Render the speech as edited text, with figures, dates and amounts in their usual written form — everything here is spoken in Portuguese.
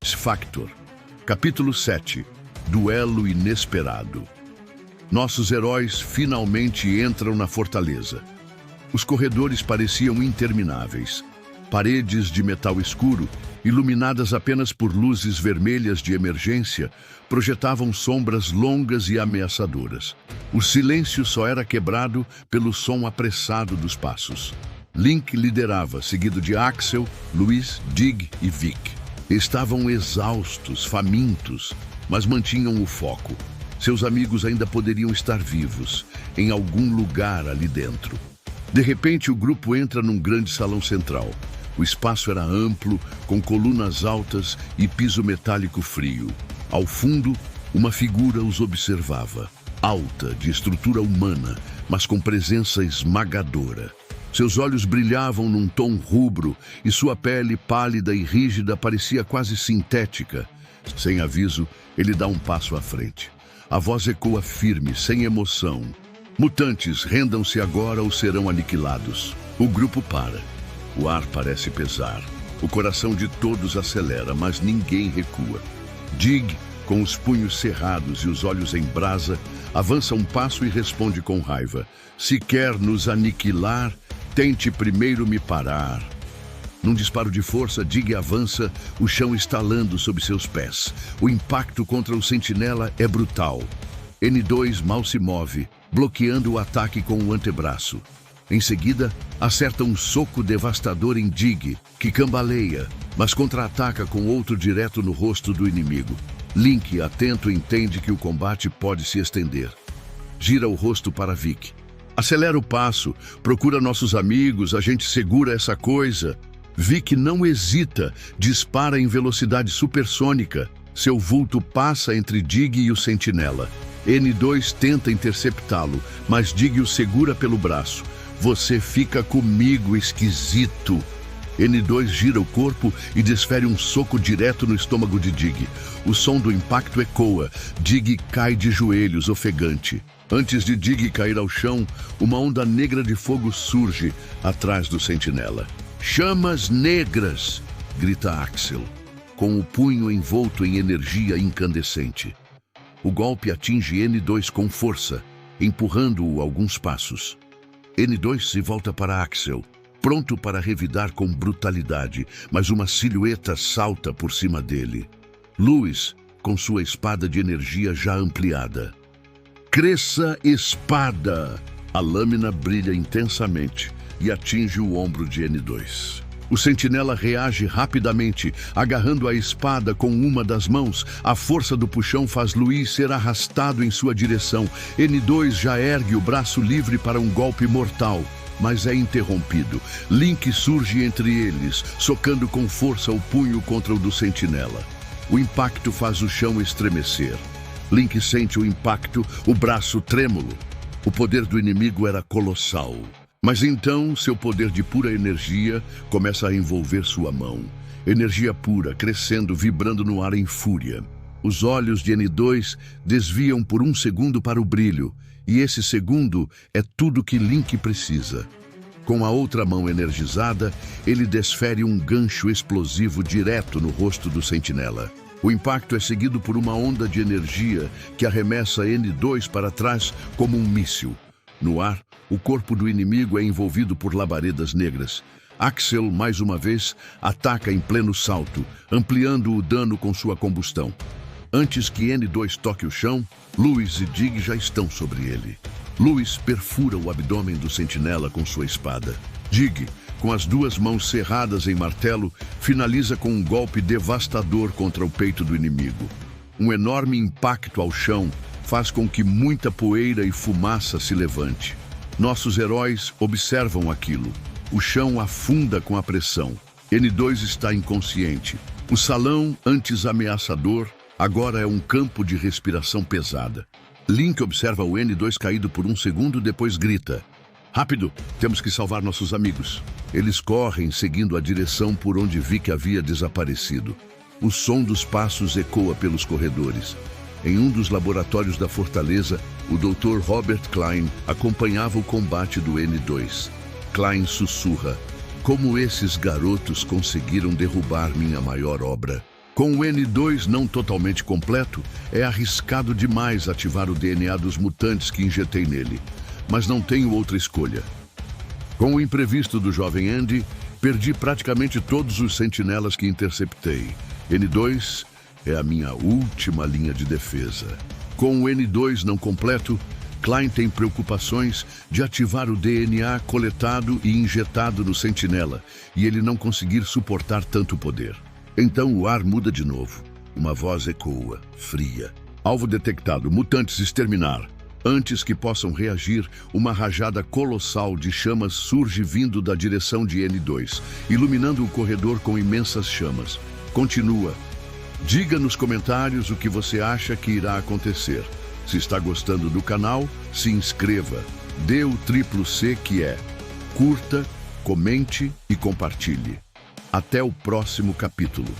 X-Factor. Capítulo 7. Duelo inesperado. Nossos heróis finalmente entram na fortaleza. Os corredores pareciam intermináveis. Paredes de metal escuro, iluminadas apenas por luzes vermelhas de emergência, projetavam sombras longas e ameaçadoras. O silêncio só era quebrado pelo som apressado dos passos. Link liderava, seguido de Axel, Luis, Dig e Vic. Estavam exaustos, famintos, mas mantinham o foco. Seus amigos ainda poderiam estar vivos, em algum lugar ali dentro. De repente, o grupo entra num grande salão central. O espaço era amplo, com colunas altas e piso metálico frio. Ao fundo, uma figura os observava. Alta, de estrutura humana, mas com presença esmagadora. Seus olhos brilhavam num tom rubro e sua pele pálida e rígida parecia quase sintética. Sem aviso, ele dá um passo à frente. A voz ecoa firme, sem emoção. Mutantes, rendam-se agora ou serão aniquilados. O grupo para. O ar parece pesar. O coração de todos acelera, mas ninguém recua. Dig, com os punhos cerrados e os olhos em brasa, avança um passo e responde com raiva. Se quer nos aniquilar, tente primeiro me parar. Num disparo de força, Dig avança, o chão estalando sob seus pés. O impacto contra o sentinela é brutal. N2 mal se move, bloqueando o ataque com o antebraço. Em seguida, acerta um soco devastador em Dig, que cambaleia, mas contra-ataca com outro direto no rosto do inimigo. Link, atento, entende que o combate pode se estender. Gira o rosto para Vic. Acelera o passo, procura nossos amigos, a gente segura essa coisa. Vic não hesita, dispara em velocidade supersônica. Seu vulto passa entre Dig e o sentinela. N2 tenta interceptá-lo, mas Dig o segura pelo braço. Você fica comigo, esquisito. N2 gira o corpo e desfere um soco direto no estômago de Dig. O som do impacto ecoa. Dig cai de joelhos, ofegante. Antes de Dig cair ao chão, uma onda negra de fogo surge atrás do sentinela. Chamas negras! Grita Axel, com o punho envolto em energia incandescente. O golpe atinge N2 com força, empurrando-o alguns passos. N2 se volta para Axel, pronto para revidar com brutalidade, mas uma silhueta salta por cima dele. Luis, com sua espada de energia já ampliada. Cresça espada! A lâmina brilha intensamente e atinge o ombro de N2. O sentinela reage rapidamente, agarrando a espada com uma das mãos. A força do puxão faz Luis ser arrastado em sua direção. N2 já ergue o braço livre para um golpe mortal, mas é interrompido. Link surge entre eles, socando com força o punho contra o do sentinela. O impacto faz o chão estremecer. Link sente o impacto, o braço trêmulo. O poder do inimigo era colossal. Mas então, seu poder de pura energia começa a envolver sua mão. Energia pura, crescendo, vibrando no ar em fúria. Os olhos de N2 desviam por um segundo para o brilho, e esse segundo é tudo que Link precisa. Com a outra mão energizada, ele desfere um gancho explosivo direto no rosto do sentinela. O impacto é seguido por uma onda de energia que arremessa N2 para trás como um míssil. No ar, o corpo do inimigo é envolvido por labaredas negras. Axel, mais uma vez, ataca em pleno salto, ampliando o dano com sua combustão. Antes que N2 toque o chão, Luis e Dig já estão sobre ele. Luis perfura o abdômen do sentinela com sua espada. Dig, com as duas mãos cerradas em martelo, finaliza com um golpe devastador contra o peito do inimigo. Um enorme impacto ao chão faz com que muita poeira e fumaça se levante. Nossos heróis observam aquilo. O chão afunda com a pressão. N2 está inconsciente. O salão, antes ameaçador, agora é um campo de respiração pesada. Link observa o N2 caído por um segundo, depois grita. Rápido, temos que salvar nossos amigos. Eles correm, seguindo a direção por onde Vic havia desaparecido. O som dos passos ecoa pelos corredores. Em um dos laboratórios da fortaleza, o Dr. Robert Klein acompanhava o combate do N2. Klein sussurra: como esses garotos conseguiram derrubar minha maior obra? Com o N2 não totalmente completo, é arriscado demais ativar o DNA dos mutantes que injetei nele, mas não tenho outra escolha. Com o imprevisto do jovem Andy, perdi praticamente todos os sentinelas que interceptei. N2 é a minha última linha de defesa. Com o N2 não completo, Klein tem preocupações de ativar o DNA coletado e injetado no sentinela e ele não conseguir suportar tanto poder. Então o ar muda de novo. Uma voz ecoa, fria. Alvo detectado, mutantes exterminar. Antes que possam reagir, uma rajada colossal de chamas surge vindo da direção de N2, iluminando o corredor com imensas chamas. Continua. Diga nos comentários o que você acha que irá acontecer. Se está gostando do canal, se inscreva. Dê o triplo C que é: curta, comente e compartilhe. Até o próximo capítulo.